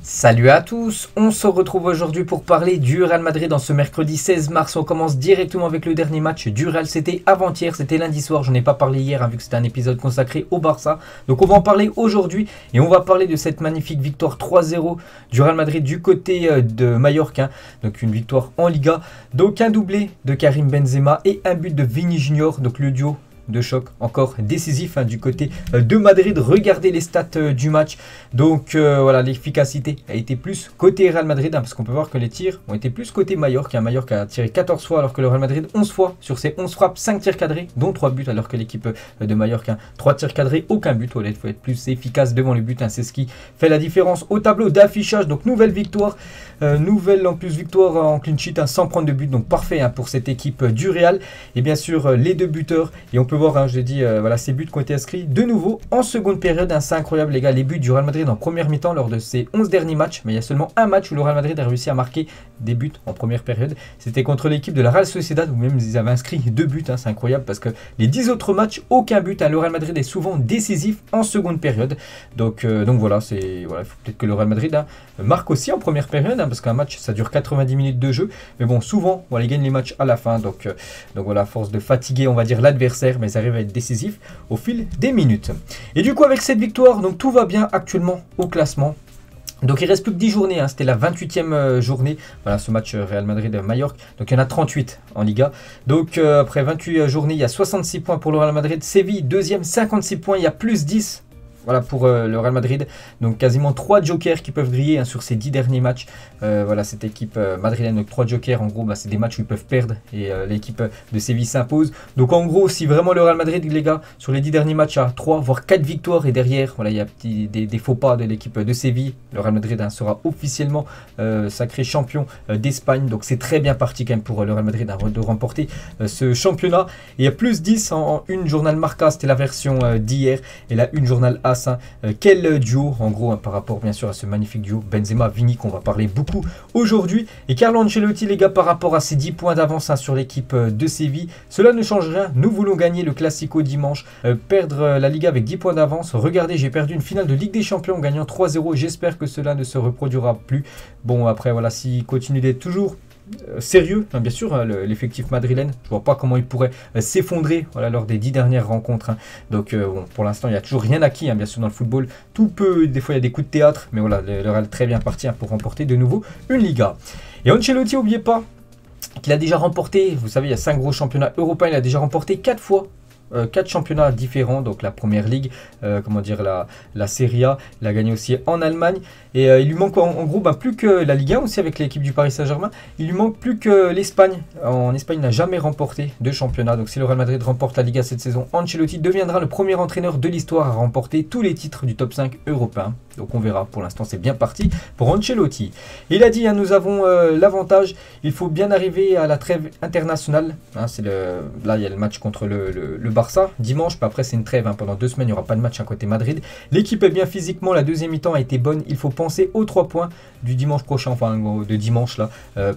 Salut à tous, on se retrouve aujourd'hui pour parler du Real Madrid dans ce mercredi 16 mars. On commence directement avec le dernier match du Real, c'était avant-hier, c'était lundi soir, j'en ai pas parlé hier vu que c'était un épisode consacré au Barça. Donc on va en parler aujourd'hui et on va parler de cette magnifique victoire 3-0 du Real Madrid du côté de Mallorca. Donc une victoire en Liga, donc un doublé de Karim Benzema et un but de Vini Junior, donc le duo de choc encore décisif du côté de Madrid. Regardez les stats du match. Donc voilà, l'efficacité a été plus côté Real Madrid parce qu'on peut voir que les tirs ont été plus côté Mallorca. Mallorca a tiré 14 fois alors que le Real Madrid 11 fois. Sur ses 11 frappes, 5 tirs cadrés dont 3 buts alors que l'équipe de Mallorca 3 tirs cadrés, aucun but. Il faut être plus efficace devant le but, c'est ce qui fait la différence au tableau d'affichage. Donc nouvelle victoire, nouvelle en plus victoire en clean sheet sans prendre de but, donc parfait pour cette équipe du Real. Et bien sûr les deux buteurs, et on peut voir, je l'ai dit, voilà, ces buts qui ont été inscrits de nouveau en seconde période. C'est incroyable les gars, les buts du Real Madrid en première mi-temps lors de ces 11 derniers matchs. Mais il y a seulement un match où le Real Madrid a réussi à marquer des buts en première période. C'était contre l'équipe de la Real Sociedad où même ils avaient inscrit 2 buts. C'est incroyable parce que les 10 autres matchs, aucun but. Le Real Madrid est souvent décisif en seconde période. Donc voilà, il faut peut-être que le Real Madrid marque aussi en première période parce qu'un match ça dure 90 minutes de jeu. Mais bon, souvent, voilà, ils gagnent les matchs à la fin. Donc voilà, à force de fatiguer, on va dire, l'adversaire, mais ils arrivent à être décisifs au fil des minutes. Et du coup, avec cette victoire, donc tout va bien actuellement au classement. Donc il reste plus que 10 journées, c'était la 28e journée, voilà ce match Real Madrid-Mallorca, donc il y en a 38 en Liga. Donc après 28 journées, il y a 66 points pour le Real Madrid, Séville deuxième, 56 points, il y a plus 10. Voilà pour le Real Madrid, donc quasiment 3 jokers qui peuvent griller sur ces 10 derniers matchs. Voilà cette équipe madrilène, donc 3 jokers en gros, c'est des matchs où ils peuvent perdre et l'équipe de Séville s'impose. Donc en gros, si vraiment le Real Madrid, les gars, sur les 10 derniers matchs a 3 voire 4 victoires et derrière, voilà, il y a des faux pas de l'équipe de Séville, le Real Madrid sera officiellement sacré champion d'Espagne. Donc c'est très bien parti quand même pour le Real Madrid de remporter ce championnat. Et il y a plus 10 en une journal Marca, c'était la version d'hier, et là une journal A. Quel duo en gros par rapport bien sûr à ce magnifique duo Benzema-Vini qu'on va parler beaucoup aujourd'hui. Et Carlo Ancelotti les gars, par rapport à ces 10 points d'avance sur l'équipe de Séville, cela ne change rien, nous voulons gagner le Classico dimanche, perdre la Liga avec 10 points d'avance. Regardez, j'ai perdu une finale de Ligue des Champions en gagnant 3-0, j'espère que cela ne se reproduira plus. Bon après voilà, s'il continue d'être toujours sérieux, bien sûr, l'effectif madrilène, je vois pas comment il pourrait s'effondrer lors des 10 dernières rencontres. Donc bon, pour l'instant il n'y a toujours rien acquis, bien sûr dans le football, tout peut, des fois il y a des coups de théâtre, mais voilà, le Real est très bien parti pour remporter de nouveau une Liga. Et Ancelotti, n'oubliez pas qu'il a déjà remporté, vous savez il y a 5 gros championnats européens, il a déjà remporté 4 fois 4 championnats différents, donc la Première Ligue, la Serie A, il a gagné aussi en Allemagne, et il lui manque en gros plus que la Ligue 1 aussi avec l'équipe du Paris Saint-Germain, il lui manque plus que l'Espagne. En Espagne, il n'a jamais remporté de championnat, donc si le Real Madrid remporte la Liga cette saison, Ancelotti deviendra le premier entraîneur de l'histoire à remporter tous les titres du top 5 européen. Donc on verra, pour l'instant c'est bien parti pour Ancelotti. Il a dit, nous avons l'avantage, il faut bien arriver à la trêve internationale. Là il y a le match contre le Barça dimanche, puis après c'est une trêve, pendant 2 semaines il n'y aura pas de match à côté Madrid. L'équipe est bien physiquement, la deuxième mi-temps a été bonne, il faut penser aux 3 points du dimanche prochain, enfin de dimanche là,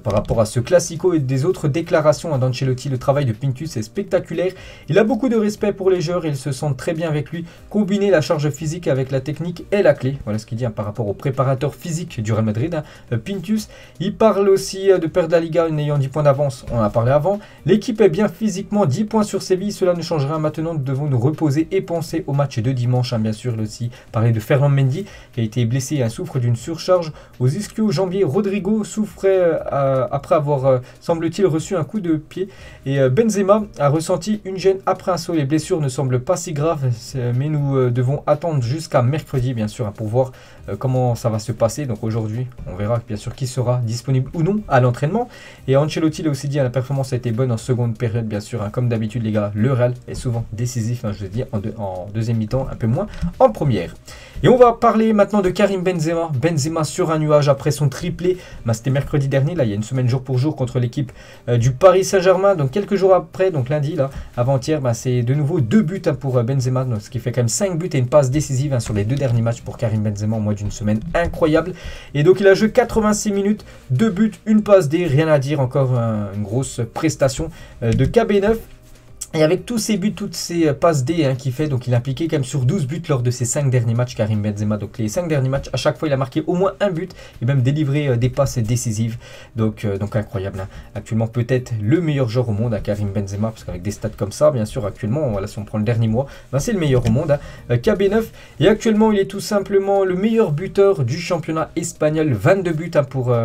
par rapport à ce Classico. Et des autres déclarations d'Ancelotti, le travail de Pintus est spectaculaire, il a beaucoup de respect pour les joueurs, ils se sentent très bien avec lui, combiner la charge physique avec la technique est la clé. Voilà ce qu'il dit par rapport au préparateur physique du Real Madrid, Pintus. Il parle aussi de perdre la Liga en ayant 10 points d'avance, on en a parlé avant. L'équipe est bien physiquement, 10 points sur Séville, cela ne changera maintenant, nous devons nous reposer et penser au match de dimanche. Bien sûr, il a aussi parlé de Ferland Mendy qui a été blessé et souffre d'une surcharge aux ischio-jambiers. Rodrigo souffrait après avoir, semble-t-il, reçu un coup de pied. Et Benzema a ressenti une gêne après un saut. Les blessures ne semblent pas si graves, mais nous devons attendre jusqu'à mercredi, bien sûr, pour voir comment ça va se passer. Donc aujourd'hui, on verra bien sûr qui sera disponible ou non à l'entraînement. Et Ancelotti l'a aussi dit, la performance a été bonne en seconde période, bien sûr. Comme d'habitude, les gars, le Real est souvent décisif, je l'ai dit, en deuxième mi-temps, un peu moins en première. Et on va parler maintenant de Karim Benzema. Benzema sur un nuage après son triplé. C'était mercredi dernier, là, il y a une semaine jour pour jour contre l'équipe du Paris Saint-Germain. Donc quelques jours après, donc lundi, là, avant-hier, c'est de nouveau 2 buts pour Benzema. Donc, ce qui fait quand même 5 buts et une passe décisive sur les 2 derniers matchs pour Karim Benzema en moins d'une semaine incroyable. Et donc il a joué 86 minutes, 2 buts, une passe D, rien à dire, encore une grosse prestation de KB9. Et avec tous ses buts, toutes ses passes D qu'il fait, donc il a impliqué quand même sur 12 buts lors de ses 5 derniers matchs, Karim Benzema. Donc les 5 derniers matchs, à chaque fois il a marqué au moins un but et même délivré des passes décisives. Donc incroyable. Actuellement peut-être le meilleur joueur au monde, Karim Benzema, parce qu'avec des stats comme ça, bien sûr, actuellement, voilà, si on prend le dernier mois, c'est le meilleur au monde. KB9. Et actuellement il est tout simplement le meilleur buteur du championnat espagnol. 22 buts pour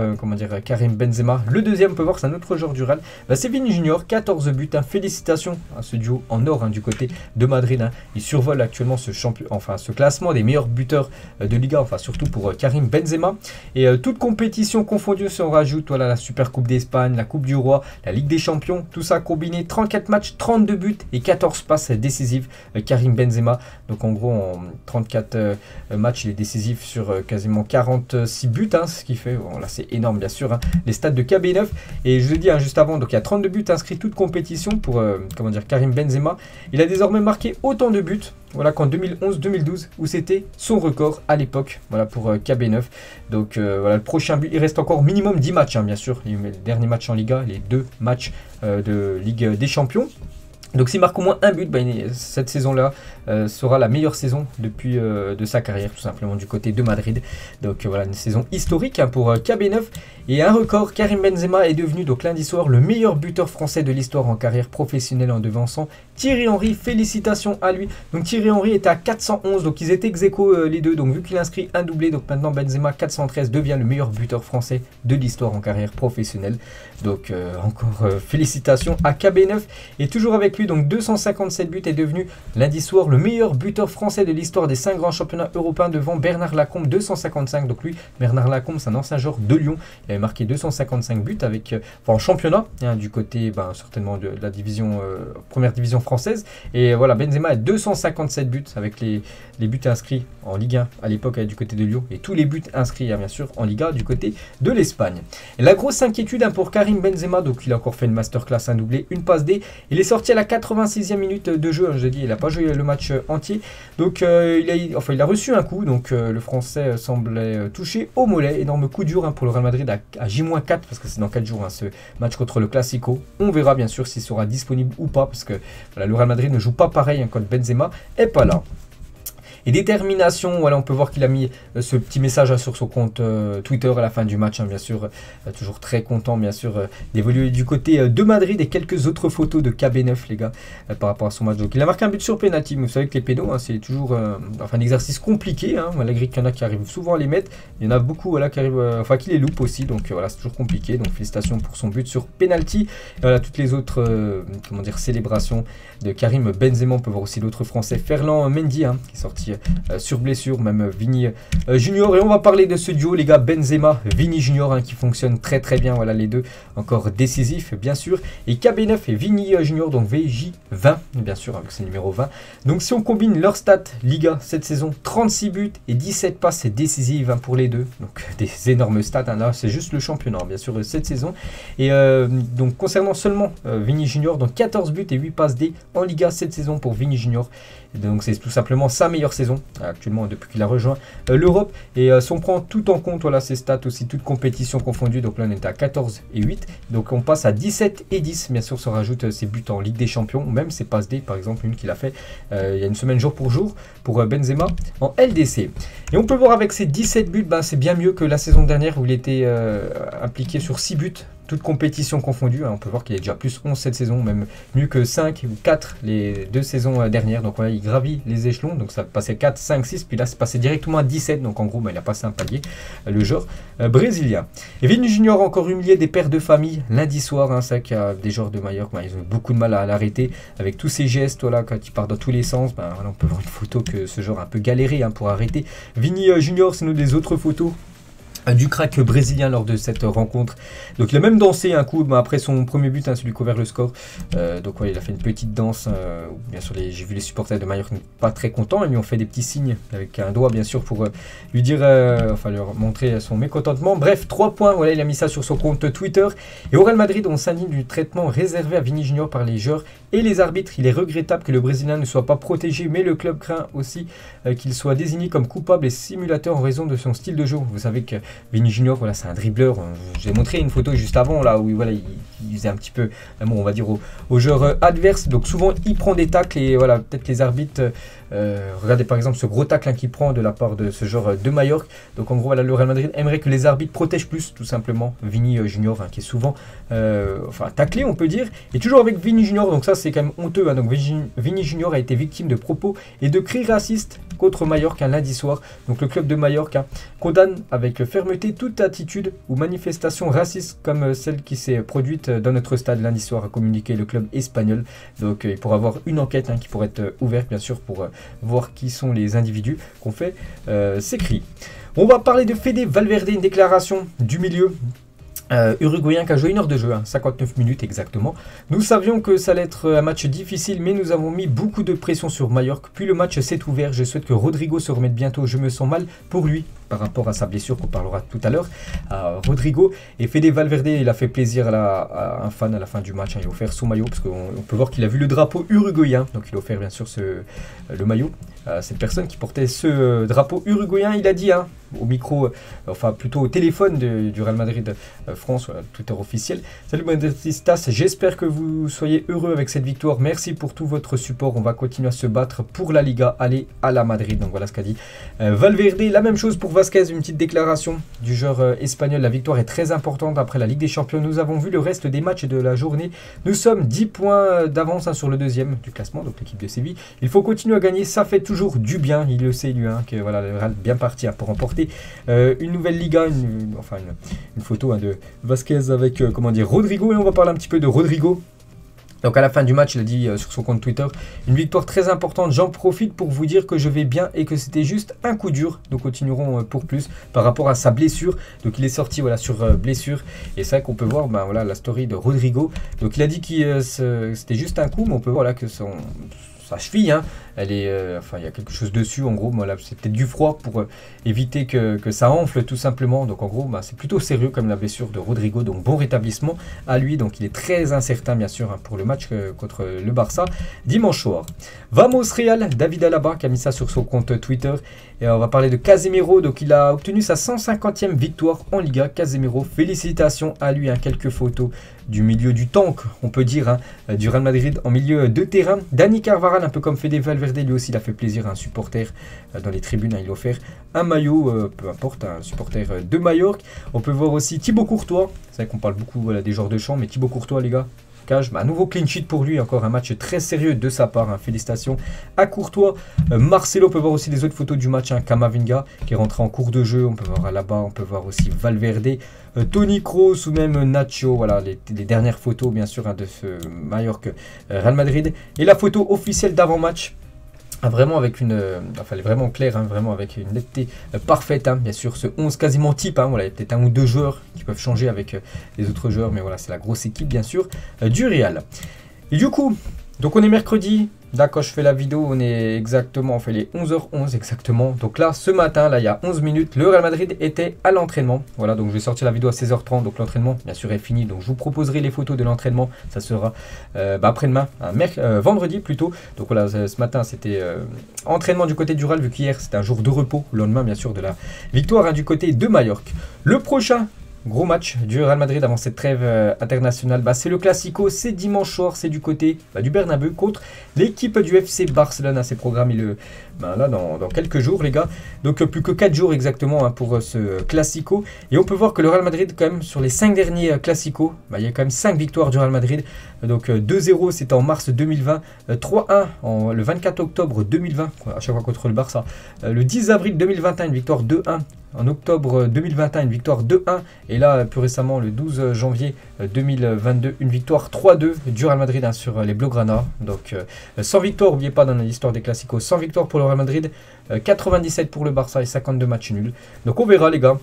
Karim Benzema. Le deuxième, on peut voir, c'est un autre joueur du Real. C'est Vini Junior, 14 buts. Félicitations à ce duo en or du côté de Madrid. Il survole actuellement ce classement des meilleurs buteurs de Liga, enfin surtout pour Karim Benzema. Et toute compétition confondue, si on rajoute voilà, la Super Coupe d'Espagne, la Coupe du Roi, la Ligue des Champions, tout ça combiné, 34 matchs, 32 buts et 14 passes décisives, Karim Benzema. Donc en gros, en 34 matchs, il est décisif sur quasiment 46 buts, ce qui fait, bon, là c'est énorme bien sûr, les stats de KB9. Et je vous ai dit juste avant, donc il y a 32 buts inscrits toute compétition pour Karim Benzema. Il a désormais marqué autant de buts voilà, qu'en 2011-2012 où c'était son record à l'époque, voilà, pour KB9. Donc voilà, le prochain but, il reste encore minimum 10 matchs bien sûr, les derniers matchs en Liga, les 2 matchs de Ligue des Champions. Donc s'il marque au moins un but, cette saison-là sera la meilleure saison depuis de sa carrière, tout simplement du côté de Madrid. Donc voilà, une saison historique pour KB9. Et un record, Karim Benzema est devenu donc lundi soir le meilleur buteur français de l'histoire en carrière professionnelle en devançant Thierry Henry. Félicitations à lui. Donc Thierry Henry était à 411, donc ils étaient ex-aequo les deux. Donc vu qu'il inscrit un doublé, donc maintenant Benzema 413 devient le meilleur buteur français de l'histoire en carrière professionnelle. Donc encore félicitations à KB9. Et toujours avec lui, donc 257 buts, est devenu lundi soir le meilleur buteur français de l'histoire des 5 grands championnats européens devant Bernard Lacombe, 255. Donc lui, Bernard Lacombe, c'est un ancien joueur de Lyon. Il avait marqué 255 buts avec, en championnat, du côté certainement de la division, première division française. Et voilà, Benzema a 257 buts avec les buts inscrits en Ligue 1 à l'époque du côté de Lyon et tous les buts inscrits bien sûr en Liga du côté de l'Espagne. La grosse inquiétude pour Karim Benzema, donc il a encore fait une masterclass, un doublé, une passe D. Il est sorti à la 86e minute de jeu, je dis, il n'a pas joué le match entier. Donc il a reçu un coup, donc le Français semblait touché au mollet. Énorme coup dur pour le Real Madrid à J-4 parce que c'est dans 4 jours ce match contre le Classico. On verra bien sûr s'il sera disponible ou pas parce que voilà, le Real Madrid ne joue pas pareil quand Benzema n'est pas là. Et détermination, voilà, on peut voir qu'il a mis ce petit message sur son compte Twitter à la fin du match, bien sûr, toujours très content bien sûr d'évoluer du côté de Madrid. Et quelques autres photos de KB9 les gars par rapport à son match. Donc il a marqué un but sur penalty, vous savez que les pénaux c'est toujours un exercice compliqué, malgré qu'il y en a qui arrivent souvent à les mettre, il y en a beaucoup voilà, qui arrivent, qui les loupent aussi, donc voilà, c'est toujours compliqué. Donc félicitations pour son but sur penalty. Voilà, toutes les autres célébrations de Karim Benzema. On peut voir aussi l'autre français Ferland Mendy qui est sorti sur blessure, même Vini Junior. Et on va parler de ce duo les gars, Benzema, Vini Junior, qui fonctionne très très bien, voilà les deux encore décisifs bien sûr. Et KB9 et Vini Junior, donc VJ20 bien sûr avec ses numéro 20. Donc si on combine leurs stats Liga cette saison, 36 buts et 17 passes décisives pour les deux, donc des énormes stats, là c'est juste le championnat bien sûr cette saison. Et donc concernant seulement Vini Junior, donc 14 buts et 8 passes D en Liga cette saison pour Vini Junior. Donc c'est tout simplement sa meilleure saison actuellement depuis qu'il a rejoint l'Europe. Et si on prend tout en compte, voilà ses stats aussi, toutes compétitions confondues, donc là on est à 14 et 8, donc on passe à 17 et 10, bien sûr, se rajoute ses buts en Ligue des Champions, ou même ses passes D, par exemple une qu'il a fait il y a une semaine jour pour Benzema en LDC. Et on peut voir avec ses 17 buts, c'est bien mieux que la saison dernière où il était impliqué sur 6 buts. Toute compétition confondue, on peut voir qu'il est déjà plus 11 cette saison, même mieux que 5 ou 4 les 2 saisons dernières. Donc voilà, il gravit les échelons, donc ça passait 4, 5, 6, puis là c'est passé directement à 17, donc en gros il a passé un palier, le joueur brésilien. Et Vini Junior a encore humilié des pères de famille lundi soir, c'est vrai qu'il y a des joueurs de Mallorca, ils ont eu beaucoup de mal à l'arrêter avec tous ces gestes, voilà, quand il part dans tous les sens. Voilà, on peut voir une photo que ce joueur a un peu galéré pour arrêter. Vini Junior, c'est nous des autres photos du crack brésilien lors de cette rencontre. Donc il a même dansé un coup après son premier but, celui qui a ouvert le score. Donc ouais, il a fait une petite danse. Bien sûr, j'ai vu les supporters de Mallorca pas très contents. Ils lui ont fait des petits signes avec un doigt bien sûr pour lui dire, leur montrer son mécontentement. Bref, 3 points. Voilà, il a mis ça sur son compte Twitter. Et au Real Madrid, on s'indigne du traitement réservé à Vini Junior par les joueurs et les arbitres. Il est regrettable que le Brésilien ne soit pas protégé, mais le club craint aussi qu'il soit désigné comme coupable et simulateur en raison de son style de jeu. Vous savez que Vini Junior, voilà, c'est un dribbleur. Je vous ai montré une photo juste avant là où voilà, il faisait un petit peu, bon, on va dire aux joueurs adverses. Donc souvent il prend des tacles et voilà, peut-être les arbitres. Regardez par exemple ce gros tacle hein, qu'il prend de la part de ce joueur de Majorque. Donc en gros voilà, le Real Madrid aimerait que les arbitres protègent plus tout simplement Vini Junior hein, qui est souvent taclé on peut dire. Et toujours avec Vini Junior, donc ça c'est quand même honteux hein. Donc Vini Junior a été victime de propos et de cris racistes contre Majorque un lundi soir. Donc le club de Majorque hein, condamne avec fermeté toute attitude ou manifestation raciste comme celle qui s'est produite dans notre stade lundi soir, a communiqué le club espagnol. Donc il pourra avoir une enquête hein, qui pourrait être ouverte bien sûr pour voir qui sont les individus qui ont fait ces cris. On va parler de Fede Valverde, une déclaration du milieu uruguayen qui a joué 1 heure de jeu, hein, 59 minutes exactement. Nous savions que ça allait être un match difficile, mais nous avons mis beaucoup de pression sur Majorque. Puis le match s'est ouvert. Je souhaite que Rodrigo se remette bientôt. Je me sens mal pour lui par rapport à sa blessure qu'on parlera tout à l'heure. Rodrigo et Fede Valverde, il a fait plaisir à un fan à la fin du match. Hein, il a offert son maillot parce qu'on peut voir qu'il a vu le drapeau uruguayen. Donc il a offert bien sûr le maillot à cette personne qui portait ce drapeau uruguayen. Il a dit hein, au micro, enfin plutôt au téléphone du Real Madrid France, Twitter officiel. Salut Madridistas, j'espère que vous soyez heureux avec cette victoire. Merci pour tout votre support. On va continuer à se battre pour la Liga. Allez à la Madrid. Donc voilà ce qu'a dit Valverde. La même chose pour Vasquez, une petite déclaration du joueur espagnol. La victoire est très importante après la Ligue des Champions. Nous avons vu le reste des matchs de la journée. Nous sommes 10 points d'avance hein, sur le deuxième du classement, donc l'équipe de Séville. Il faut continuer à gagner. Ça fait toujours du bien. Il le sait lui, hein, que voilà, le Real bien parti hein, pour remporter une nouvelle Liga. Une photo hein, de Vasquez avec Rodrigo. Et on va parler un petit peu de Rodrigo. Donc à la fin du match, il a dit sur son compte Twitter, une victoire très importante, j'en profite pour vous dire que je vais bien et que c'était juste un coup dur. Nous continuerons pour plus par rapport à sa blessure. Donc il est sorti voilà, sur blessure et c'est vrai qu'on peut voir voilà, la story de Rodrigo. Donc il a dit que c'était juste un coup, mais on peut voir là que sa cheville, hein, elle est, il y a quelque chose dessus en gros, voilà, c'est peut-être du froid pour éviter que ça enfle tout simplement. Donc en gros c'est plutôt sérieux comme la blessure de Rodrigo, donc bon rétablissement à lui. Donc il est très incertain bien sûr hein, pour le match contre le Barça dimanche soir. Vamos Real, David Alaba qui a mis ça sur son compte Twitter. Et on va parler de Casemiro, donc il a obtenu sa 150e victoire en Liga. Casemiro, félicitations à lui, hein, quelques photos du milieu du tank, on peut dire, hein, du Real Madrid en milieu de terrain. Dani Carvajal, un peu comme Fede Valverde, lui aussi il a fait plaisir à un supporter dans les tribunes, hein, il a offert un maillot, peu importe, un supporter de Majorque. On peut voir aussi Thibaut Courtois, c'est vrai qu'on parle beaucoup voilà, des joueurs de champ, mais Thibaut Courtois les gars, un nouveau clean sheet pour lui, encore un match très sérieux de sa part, hein. Félicitations à Courtois. Marcelo, on peut voir aussi les autres photos du match, hein. Camavinga qui est rentré en cours de jeu, on peut voir là-bas, on peut voir aussi Valverde, Toni Kroos ou même Nacho, voilà les dernières photos bien sûr hein, de ce Majorque Real Madrid. Et la photo officielle d'avant-match, vraiment avec elle est vraiment claire, hein, vraiment avec une netteté parfaite, hein, bien sûr, ce 11 quasiment type, hein, voilà, il y a peut-être un ou deux joueurs qui peuvent changer avec les autres joueurs, mais voilà, c'est la grosse équipe, bien sûr, du Real. Et du coup, donc on est mercredi, là quand je fais la vidéo, on fait les 11h11 exactement, donc là, ce matin, là, il y a 11 minutes, le Real Madrid était à l'entraînement, voilà, donc je vais sortir la vidéo à 16h30, donc l'entraînement, bien sûr, est fini, donc je vous proposerai les photos de l'entraînement, ça sera après-demain, vendredi plutôt, donc voilà, ce matin, c'était entraînement du côté du Real, vu qu'hier, c'était un jour de repos, le lendemain, bien sûr, de la victoire hein, du côté de Majorque. Le prochain gros match du Real Madrid avant cette trêve internationale, c'est le Classico, c'est dimanche soir, c'est du côté du Bernabeu contre l'équipe du FC Barcelone. C'est programmé là dans quelques jours les gars, donc plus que 4 jours exactement hein, pour ce Classico. Et on peut voir que le Real Madrid quand même sur les 5 derniers Classicos, il y a quand même 5 victoires du Real Madrid. Donc 2-0 c'était en mars 2020, 3-1 le 24 octobre 2020, à chaque fois contre le Barça, le 10 avril 2021 une victoire 2-1, en octobre 2021 une victoire 2-1 et là plus récemment le 12 janvier 2022 une victoire 3-2 du Real Madrid hein, sur les Blaugrana. Donc 100 victoires, n'oubliez pas dans l'histoire des Classicos, 100 victoires pour le Real Madrid, 97 pour le Barça et 52 matchs nuls. Donc on verra les gars.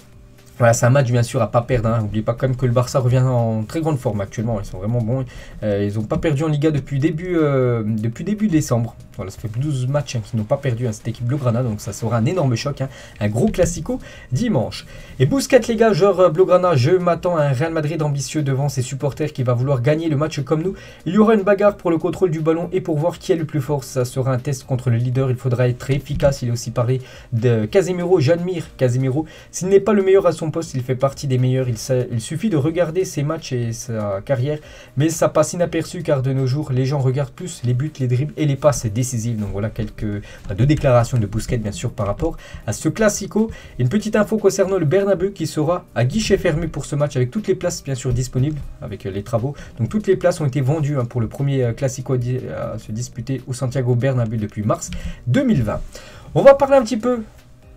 Voilà, c'est un match bien sûr à pas perdre. N'oubliez pas quand même que le Barça revient en très grande forme actuellement. Ils sont vraiment bons. Ils n'ont pas perdu en Liga depuis début décembre. Voilà, ça fait 12 matchs hein, qu'ils n'ont pas perdu à cette équipe Blaugrana. Donc ça sera un énorme choc. Hein, un gros classico dimanche. Et Busquets les gars, joueur Blaugrana, je m'attends à un Real Madrid ambitieux devant ses supporters qui va vouloir gagner le match comme nous. Il y aura une bagarre pour le contrôle du ballon et pour voir qui est le plus fort. Ça sera un test contre le leader. Il faudra être très efficace. Il a aussi parlé de Casemiro. J'admire Casemiro. S'il n'est pas le meilleur à son son poste, il fait partie des meilleurs. Il suffit de regarder ses matchs et sa carrière, mais ça passe inaperçu car de nos jours, les gens regardent plus les buts, les dribbles et les passes décisives. Donc voilà deux déclarations de Busquets bien sûr par rapport à ce Classico. Et une petite info concernant le Bernabéu qui sera à guichet fermé pour ce match avec toutes les places bien sûr disponibles avec les travaux. Donc toutes les places ont été vendues pour le premier Classico à se disputer au Santiago Bernabéu depuis mars 2020. On va parler un petit peu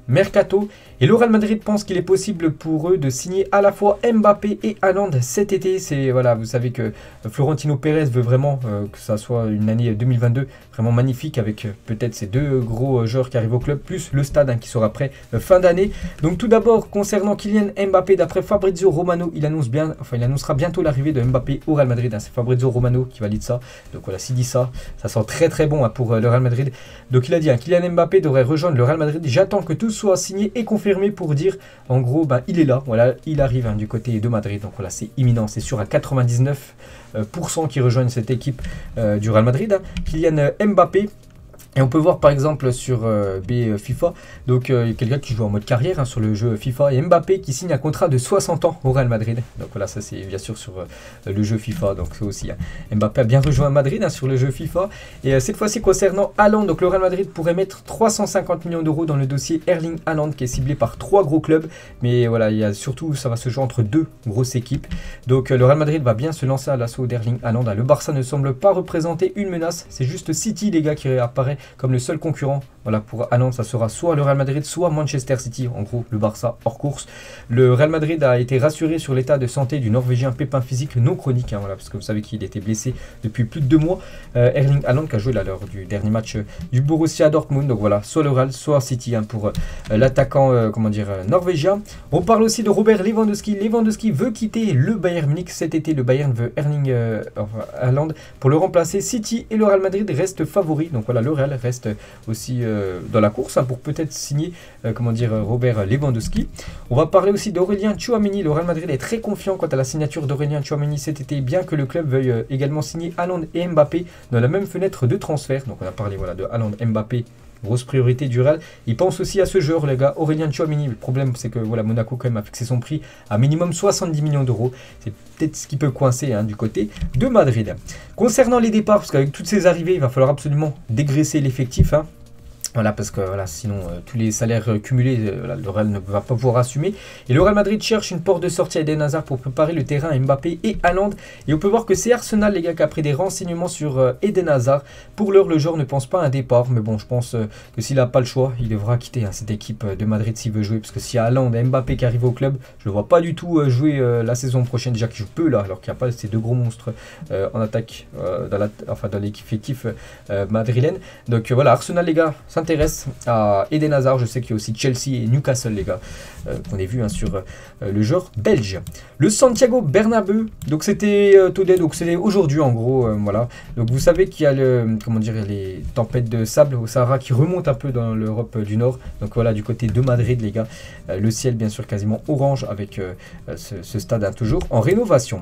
mercato et le Real Madrid pense qu'il est possible pour eux de signer à la fois Mbappé et Haaland cet été. Voilà, vous savez que Florentino Pérez veut vraiment que ça soit une année 2022 vraiment magnifique avec peut-être ces deux gros joueurs qui arrivent au club plus le stade qui sera prêt fin d'année. Donc tout d'abord concernant Kylian Mbappé, d'après Fabrizio Romano, il annoncera bientôt l'arrivée de Mbappé au Real Madrid. C'est Fabrizio Romano qui valide ça. Donc voilà, s'il dit ça, ça sent très très bon pour le Real Madrid. Donc il a dit Kylian Mbappé devrait rejoindre le Real Madrid. J'attends que tout soit signé et confirmé pour dire en gros il est là, voilà, il arrive du côté de Madrid. Donc voilà, c'est imminent, c'est sûr à 99% qui rejoignent cette équipe du Real Madrid. Kylian Mbappé. Et on peut voir par exemple sur FIFA, donc il y a quelqu'un qui joue en mode carrière sur le jeu FIFA, et Mbappé qui signe un contrat de 60 ans au Real Madrid. Donc voilà, ça c'est bien sûr sur le jeu FIFA, donc c'est aussi Mbappé a bien rejoint Madrid sur le jeu FIFA. Et cette fois-ci concernant Haaland, donc le Real Madrid pourrait mettre 350 millions d'euros dans le dossier Erling Haaland qui est ciblé par 3 gros clubs. Mais voilà, il y a surtout, ça va se jouer entre 2 grosses équipes. Donc le Real Madrid va bien se lancer à l'assaut d'Erling Haaland. Le Barça ne semble pas représenter une menace, c'est juste City les gars qui réapparaît comme le seul concurrent. Voilà, pour Haaland, ça sera soit le Real Madrid, soit Manchester City. En gros, le Barça hors course. Le Real Madrid a été rassuré sur l'état de santé du Norvégien pépin physique non chronique. Voilà, parce que vous savez qu'il était blessé depuis plus de 2 mois. Erling Haaland qui a joué lors du dernier match du Borussia Dortmund. Donc voilà, soit le Real, soit City pour l'attaquant norvégien. On parle aussi de Robert Lewandowski. Lewandowski veut quitter le Bayern Munich cet été. Le Bayern veut Erling Haaland pour le remplacer. City et le Real Madrid restent favoris. Donc voilà, le Real reste aussi dans la course pour peut-être signer Robert Lewandowski. On va parler aussi d'Aurélien Tchouaméni. Le Real Madrid est très confiant quant à la signature d'Aurélien Tchouaméni cet été, bien que le club veuille également signer Haaland et Mbappé dans la même fenêtre de transfert. Donc on a parlé de Haaland, Mbappé, grosse priorité du Real. Il pense aussi à ce joueur, les gars, Aurélien Tchouaméni. Le problème, c'est que Monaco quand même a fixé son prix à minimum 70 millions d'euros. C'est peut-être ce qui peut coincer du côté de Madrid. Concernant les départs, parce qu'avec toutes ces arrivées, il va falloir absolument dégraisser l'effectif. Voilà, parce que sinon tous les salaires cumulés, le Real ne va pas pouvoir assumer. Et le Real Madrid cherche une porte de sortie à Eden Hazard pour préparer le terrain à Mbappé et Haaland. Et on peut voir que c'est Arsenal, les gars, qui a pris des renseignements sur Eden Hazard. Pour l'heure, le joueur ne pense pas à un départ. Mais bon, je pense que s'il n'a pas le choix, il devra quitter cette équipe de Madrid s'il veut jouer. Parce que s'il y a Haaland et Mbappé qui arrivent au club, je ne le vois pas du tout jouer la saison prochaine. Déjà qu'il joue peu là, alors qu'il n'y a pas ces 2 gros monstres en attaque dans l'effectif madrilène. Donc voilà, Arsenal, les gars, intéresse à Eden Hazard. Je sais qu'il y a aussi Chelsea et Newcastle, les gars, qu'on a vu sur le joueur belge. Le Santiago Bernabéu, donc c'était donc c'était aujourd'hui en gros, voilà. Donc vous savez qu'il y a les tempêtes de sable au Sahara qui remontent un peu dans l'Europe du Nord. Donc voilà, du côté de Madrid, les gars, le ciel bien sûr quasiment orange avec ce stade toujours en rénovation.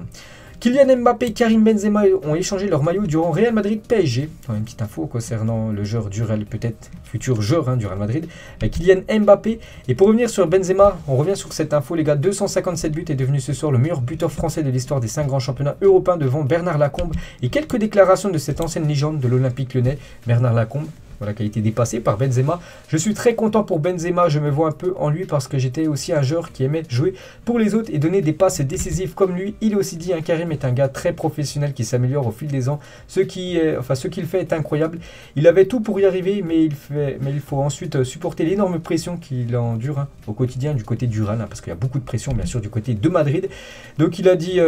Kylian Mbappé et Karim Benzema ont échangé leur maillot durant Real Madrid PSG. Une petite info concernant le joueur du Real, peut-être futur joueur du Real Madrid, Kylian Mbappé. Et pour revenir sur Benzema, on revient sur cette info, les gars. 257 buts, est devenu ce soir le meilleur buteur français de l'histoire des 5 grands championnats européens devant Bernard Lacombe. Et quelques déclarations de cette ancienne légende de l'Olympique Lyonnais, Bernard Lacombe. Voilà, qui a été dépassé par Benzema. Je suis très content pour Benzema, je me vois un peu en lui parce que j'étais aussi un joueur qui aimait jouer pour les autres et donner des passes décisives comme lui. Il a aussi dit, Karim est un gars très professionnel qui s'améliore au fil des ans. Ce qu'il fait est incroyable. Il avait tout pour y arriver, mais il faut ensuite supporter l'énorme pression qu'il endure au quotidien du côté du Real, parce qu'il y a beaucoup de pression bien sûr du côté de Madrid. Donc il a dit...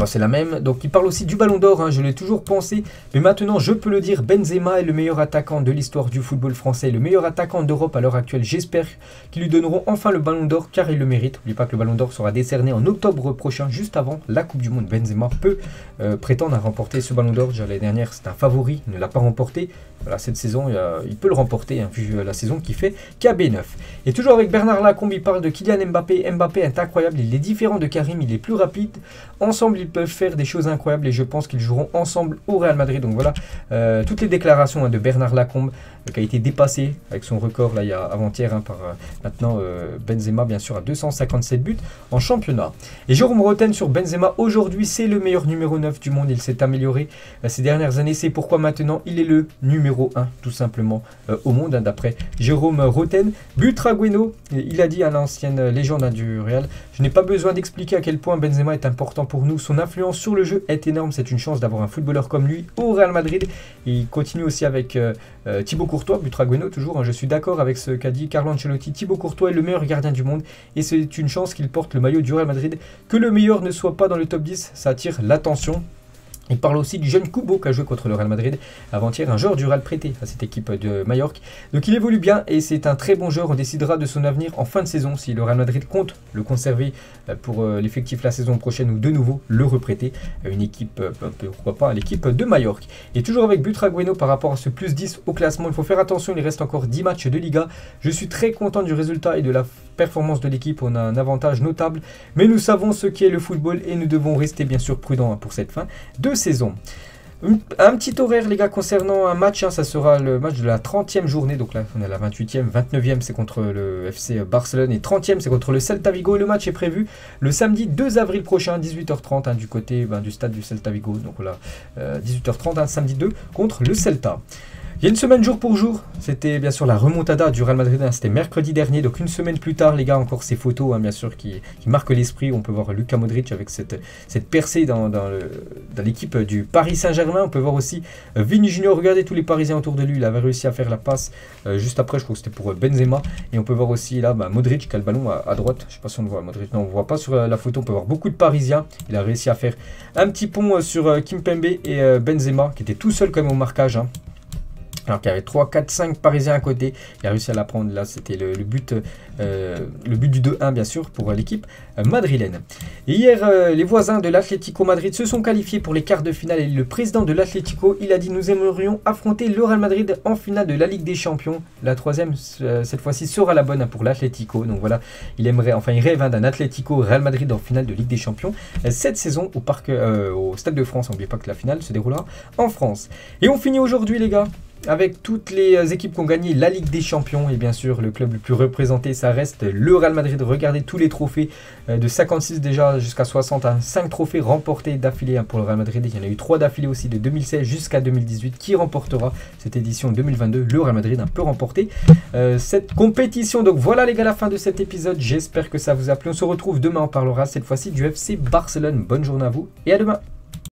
c'est la même. Donc il parle aussi du Ballon d'Or, je l'ai toujours pensé, mais maintenant je peux le dire, Benzema est le meilleur attaquant de l'histoire du football français, le meilleur attaquant d'Europe à l'heure actuelle. J'espère qu'ils lui donneront enfin le Ballon d'Or car il le mérite. N'oubliez pas que le Ballon d'Or sera décerné en octobre prochain, juste avant la Coupe du Monde. Benzema peut prétendre à remporter ce Ballon d'Or. L'année dernière c'était un favori, il ne l'a pas remporté. Voilà, cette saison il peut le remporter vu la saison qu'il fait KB9. Et toujours avec Bernard Lacombe, il parle de Kylian Mbappé. Mbappé est incroyable, il est différent de Karim, il est plus rapide. Ensemble ils peuvent faire des choses incroyables et je pense qu'ils joueront ensemble au Real Madrid. Donc voilà, toutes les déclarations de Bernard Lacombe qui a été dépassé avec son record là, il y a avant-hier par maintenant Benzema, bien sûr, à 257 buts en championnat. Et Jérôme Rotten sur Benzema, aujourd'hui c'est le meilleur numéro 9 du monde, il s'est amélioré ces dernières années, c'est pourquoi maintenant il est le numéro 1 tout simplement au monde, hein, d'après Jérôme Rotten. Butragueno, il a dit à l'ancienne légende du Real: je n'ai pas besoin d'expliquer à quel point Benzema est important pour nous, son influence sur le jeu est énorme, c'est une chance d'avoir un footballeur comme lui au Real Madrid. Et il continue aussi avec Thibaut Courtois, Butragueno toujours, hein, je suis d'accord avec ce qu'a dit Carlo Ancelotti, Thibaut Courtois est le meilleur gardien du monde et c'est une chance qu'il porte le maillot du Real Madrid, que le meilleur ne soit pas dans le top 10, ça attire l'attention. Il parle aussi du jeune Kubo qui a joué contre le Real Madrid avant-hier, un joueur du Real prêté à cette équipe de Majorque. Donc il évolue bien et c'est un très bon joueur. On décidera de son avenir en fin de saison si le Real Madrid compte le conserver pour l'effectif la saison prochaine ou de nouveau le reprêter à une équipe, pourquoi pas à l'équipe de Majorque. Et toujours avec Butragueno par rapport à ce plus 10 au classement, il faut faire attention, il reste encore 10 matchs de Liga. Je suis très content du résultat et de la performance de l'équipe, on a un avantage notable, mais nous savons ce qu'est le football et nous devons rester bien sûr prudents pour cette fin de saison. Un petit horaire les gars concernant un match, hein, ça sera le match de la 30e journée, donc là on a la 28e, 29e c'est contre le FC Barcelone et 30e c'est contre le Celta Vigo. Le match est prévu le samedi 2 avril prochain, 18h30 hein, du côté du stade du Celta Vigo, donc voilà 18h30 hein, samedi 2 contre le Celta. Il y a une semaine jour pour jour, c'était bien sûr la remontada du Real Madrid, hein, c'était mercredi dernier, donc une semaine plus tard les gars, encore ces photos hein, bien sûr qui marquent l'esprit. On peut voir Luka Modric avec cette percée dans l'équipe du Paris Saint-Germain. On peut voir aussi Vini Junior, regardez tous les Parisiens autour de lui, il avait réussi à faire la passe juste après, je crois que c'était pour Benzema. Et on peut voir aussi là Modric qui a le ballon à droite, je ne sais pas si on le voit Modric, non on ne voit pas sur la photo, on peut voir beaucoup de Parisiens. Il a réussi à faire un petit pont sur Kimpembe et Benzema qui était tout seul quand même au marquage, hein. Alors qu'il y avait 3, 4, 5 Parisiens à côté, il a réussi à la prendre. Là, c'était le but du 2-1, bien sûr, pour l'équipe madrilène. Et hier, les voisins de l'Atlético Madrid se sont qualifiés pour les quarts de finale. Et le président de l'Atlético, il a dit: nous aimerions affronter le Real Madrid en finale de la Ligue des Champions. La troisième, cette fois-ci, sera la bonne pour l'Atlético. Donc voilà, il rêve d'un Atlético Real Madrid en finale de Ligue des Champions cette saison au Stade de France. N'oubliez pas que la finale se déroulera en France. Et on finit aujourd'hui, les gars, avec toutes les équipes qui ont gagné la Ligue des Champions. Et bien sûr, le club le plus représenté, ça reste le Real Madrid. Regardez tous les trophées, de 56 déjà jusqu'à 60. 5 trophées remportés d'affilée pour le Real Madrid. Il y en a eu 3 d'affilée aussi, de 2016 jusqu'à 2018. Qui remportera cette édition 2022? Le Real Madrid peut remporter cette compétition. Donc voilà les gars, la fin de cet épisode. J'espère que ça vous a plu. On se retrouve demain, on parlera cette fois-ci du FC Barcelone. Bonne journée à vous et à demain.